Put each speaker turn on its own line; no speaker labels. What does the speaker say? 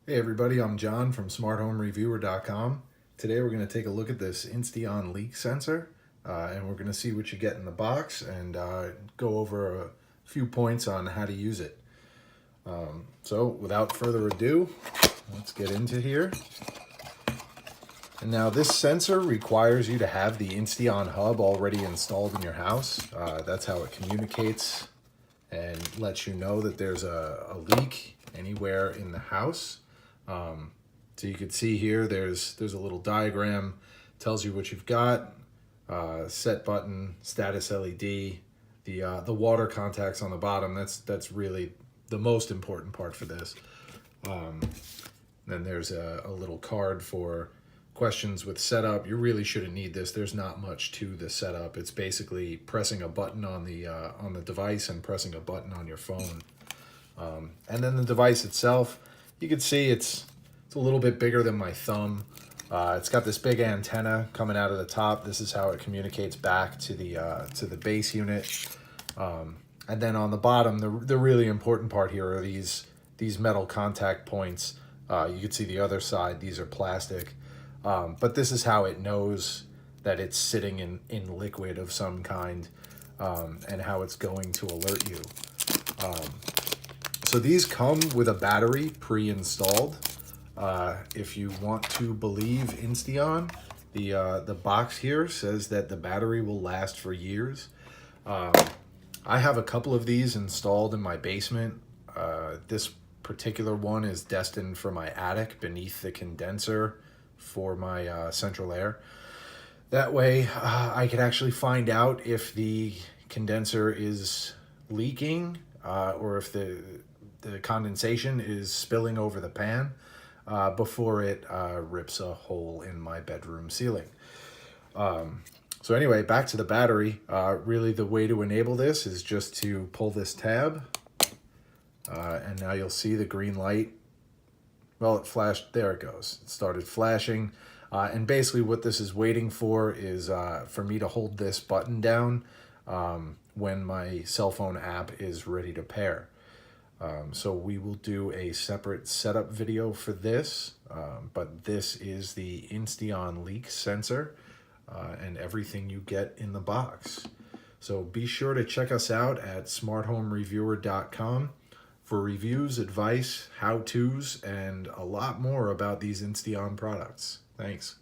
Hey everybody, I'm John from smarthomereviewer.com. Today we're going to take a look at this Insteon Leak Sensor and we're going to see what you get in the box and go over a few points on how to use it. So without further ado, let's get into here. And now this sensor requires you to have the Insteon hub already installed in your house. That's how it communicates and lets you know that there's a leak anywhere in the house. So you can see here, there's a little diagram, tells you what you've got, set button, status LED, the water contacts on the bottom. That's really the most important part for this. Then there's a little card for questions with setup. You really shouldn't need this. There's not much to the setup. It's basically pressing a button on the device and pressing a button on your phone. And then the device itself, you can see it's a little bit bigger than my thumb. It's got this big antenna coming out of the top. This is how it communicates back to the base unit. And then on the bottom, the really important part here are these metal contact points. You can see the other side, these are plastic. But this is how it knows that it's sitting in liquid of some kind, and how it's going to alert you. So these come with a battery pre-installed. If you want to believe Insteon, the box here says that the battery will last for years. I have a couple of these installed in my basement. This particular one is destined for my attic beneath the condenser for my central air. That way I could actually find out if the condenser is leaking or if the condensation is spilling over the pan before it rips a hole in my bedroom ceiling. So anyway, back to the battery. Really the way to enable this is just to pull this tab, and now you'll see the green light. Well, it flashed, there it goes. It started flashing, and basically what this is waiting for is for me to hold this button down when my cell phone app is ready to pair. So we will do a separate setup video for this, but this is the Insteon Leak Sensor and everything you get in the box. So be sure to check us out at smarthomereviewer.com for reviews, advice, how-tos, and a lot more about these Insteon products. Thanks.